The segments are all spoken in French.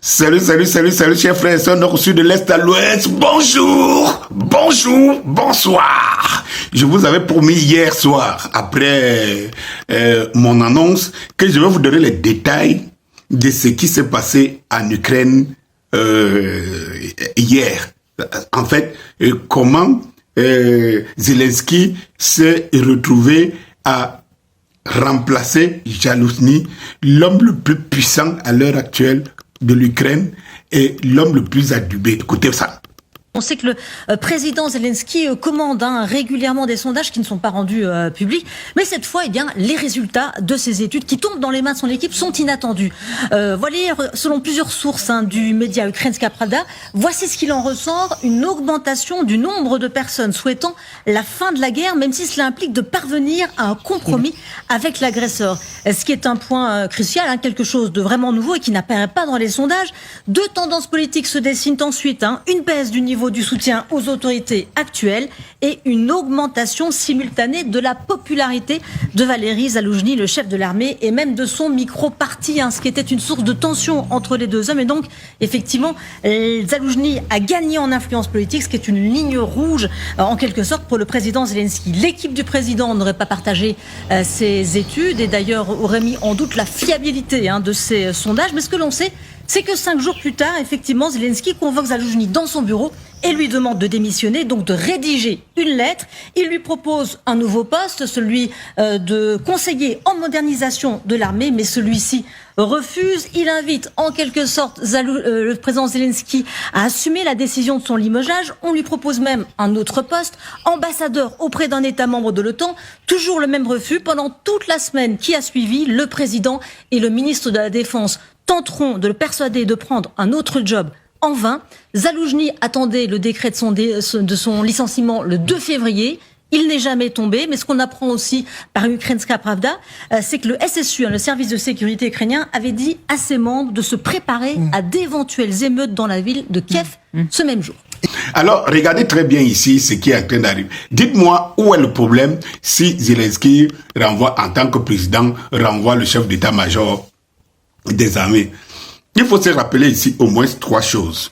Salut, chers frères et sœurs, nord, au sud, de l'est à l'ouest. Bonjour, bonsoir. Je vous avais promis hier soir, après mon annonce, que je vais vous donner les détails de ce qui s'est passé en Ukraine hier. En fait, comment Zelensky s'est retrouvé à remplacer Zalouzhny, l'homme le plus puissant à l'heure actuelle de l'Ukraine et l'homme le plus adubé. Écoutez ça. On sait que le président Zelensky commande régulièrement des sondages qui ne sont pas rendus publics, mais cette fois, les résultats de ces études qui tombent dans les mains de son équipe sont inattendus. Voilà, selon plusieurs sources du média Ukrainska Pravda, voici ce qu'il en ressort, une augmentation du nombre de personnes souhaitant la fin de la guerre, même si cela implique de parvenir à un compromis avec l'agresseur. Ce qui est un point crucial, quelque chose de vraiment nouveau et qui n'apparaît pas dans les sondages. Deux tendances politiques se dessinent ensuite, une baisse du niveau du soutien aux autorités actuelles et une augmentation simultanée de la popularité de Valéry Zalouzhny, le chef de l'armée, et même de son micro-parti, ce qui était une source de tension entre les deux hommes. Et donc, effectivement, Zalouzhny a gagné en influence politique, ce qui est une ligne rouge, en quelque sorte, pour le président Zelensky. L'équipe du président n'aurait pas partagé ces études et d'ailleurs aurait mis en doute la fiabilité de ces sondages. Mais ce que l'on sait, c'est que 5 jours plus tard, effectivement, Zelensky convoque Zalouzhny dans son bureau et lui demande de démissionner, donc de rédiger une lettre. Il lui propose un nouveau poste, celui de conseiller en modernisation de l'armée, mais celui-ci refuse. Il invite en quelque sorte le président Zelensky à assumer la décision de son limogeage. On lui propose même un autre poste, ambassadeur auprès d'un État membre de l'OTAN. Toujours le même refus. Pendant toute la semaine qui a suivi, le président et le ministre de la Défense tenteront de le persuader de prendre un autre job. En vain, Zalouzhny attendait le décret de son licenciement le 2 février. Il n'est jamais tombé, mais ce qu'on apprend aussi par Ukrainska Pravda, c'est que le SSU, le service de sécurité ukrainien, avait dit à ses membres de se préparer à d'éventuelles émeutes dans la ville de Kiev ce même jour. Alors, regardez très bien ici ce qui est en train d'arriver. Dites-moi où est le problème si Zelensky renvoie, en tant que président, renvoie le chef d'état-major des armées. Il faut se rappeler ici au moins 3 choses.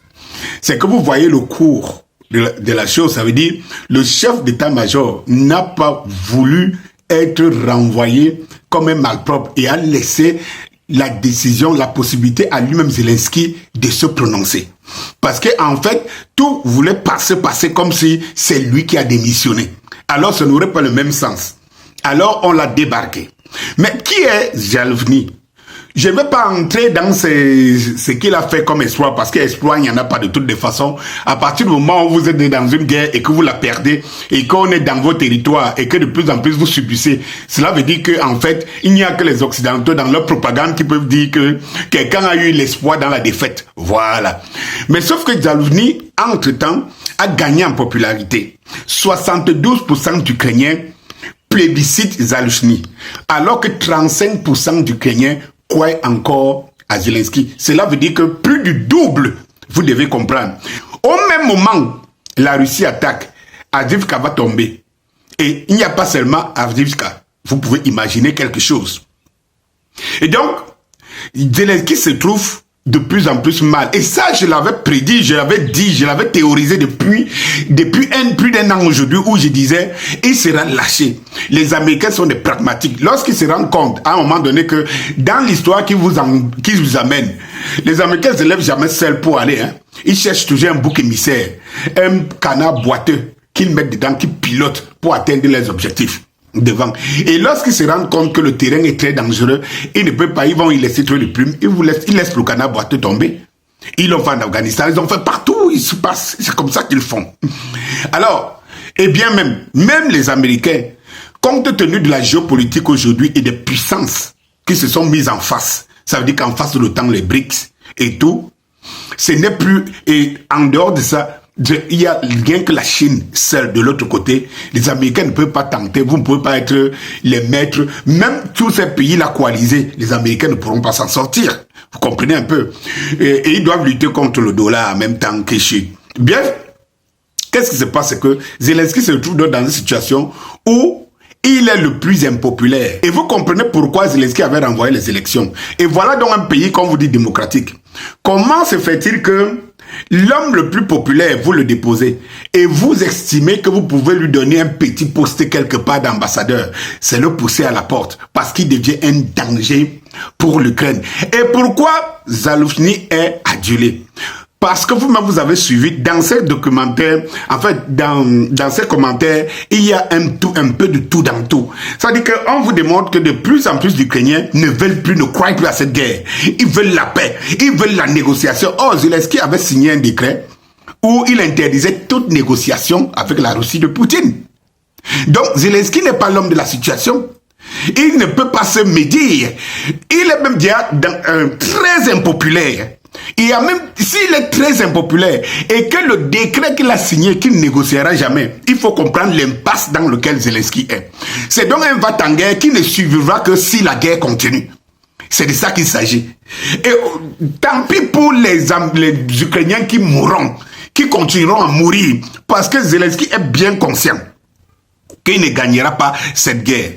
C'est que vous voyez le cours de la chose, ça veut dire le chef d'état-major n'a pas voulu être renvoyé comme un malpropre et a laissé la décision, la possibilité à lui-même Zelensky de se prononcer. Parce que en fait, tout voulait passer comme si c'est lui qui a démissionné. Alors ça n'aurait pas le même sens. Alors on l'a débarqué. Mais qui est Zalouzhny? Je ne vais pas entrer dans ce qu'il a fait comme exploit, parce qu'exploit, il n'y en a pas de toutes les façons. À partir du moment où vous êtes dans une guerre et que vous la perdez, et qu'on est dans vos territoires, et que de plus en plus vous subissez, cela veut dire que, en fait, il n'y a que les Occidentaux dans leur propagande qui peuvent dire que quelqu'un a eu l'espoir dans la défaite. Voilà. Mais sauf que Zalouzhny, entre-temps, a gagné en popularité. 72% d'Ukrainiens plébiscitent Zalouzhny, alors que 35% d'Ukrainiens croient encore à Zelensky. Cela veut dire que plus du double, vous devez comprendre. Au même moment, la Russie attaque, Avdiivka va tomber. Et il n'y a pas seulement Avdiivka. Vous pouvez imaginer quelque chose. Et donc, Zelensky se trouve de plus en plus mal. Et ça, je l'avais prédit, je l'avais dit, je l'avais théorisé depuis plus d'un an aujourd'hui, où je disais, il sera lâché. Les Américains sont des pragmatiques. Lorsqu'ils se rendent compte, à un moment donné, que dans l'histoire qui vous amène, les Américains ne se lèvent jamais seuls pour aller. Ils cherchent toujours un bouc émissaire, un canard boiteux qu'ils mettent dedans, qui pilote pour atteindre leurs objectifs devant. Et lorsqu'ils se rendent compte que le terrain est très dangereux, ils ne peuvent pas, ils vont y laisser trop de plumes, ils laissent le canard boiteux tomber. Ils l'ont fait en Afghanistan, ils ont fait partout, il se passe, c'est comme ça qu'ils font. Alors, et bien même les Américains, compte tenu de la géopolitique aujourd'hui et des puissances qui se sont mises en face, ça veut dire qu'en face de l'OTAN, les BRICS et tout, ce n'est plus, et en dehors de ça, il y a rien que la Chine seule de l'autre côté. Les Américains ne peuvent pas tenter, vous ne pouvez pas être les maîtres. Même tous ces pays-là coalisés, les Américains ne pourront pas s'en sortir. Vous comprenez un peu? Et ils doivent lutter contre le dollar en même temps que chez. Bien, qu'est-ce qui se passe? C'est que Zelensky se retrouve dans une situation où il est le plus impopulaire. Et vous comprenez pourquoi Zelensky avait renvoyé les élections. Et voilà donc un pays, comme vous dites, démocratique. Comment se fait-il que l'homme le plus populaire, vous le déposez et vous estimez que vous pouvez lui donner un petit poste quelque part d'ambassadeur? C'est le pousser à la porte parce qu'il devient un danger pour l'Ukraine. Et pourquoi Zaluzhny est adulé? Parce que vous-même, vous avez suivi dans ces documentaires, en fait, dans ces commentaires, il y a un peu de tout dans tout. C'est-à-dire qu'on vous démontre que de plus en plus d'Ukrainiens ne veulent plus, ne croient plus à cette guerre. Ils veulent la paix, ils veulent la négociation. Oh, Zelensky avait signé un décret où il interdisait toute négociation avec la Russie de Poutine. Donc, Zelensky n'est pas l'homme de la situation. Il ne peut pas se médire. Il est même déjà très impopulaire. Et même s'il est très impopulaire et que le décret qu'il a signé, qu'il ne négociera jamais, il faut comprendre l'impasse dans lequel Zelensky est. C'est donc un va-t-en-guerre qui ne survivra que si la guerre continue. C'est de ça qu'il s'agit. Et tant pis pour les Ukrainiens qui mourront, qui continueront à mourir, parce que Zelensky est bien conscient qu'il ne gagnera pas cette guerre.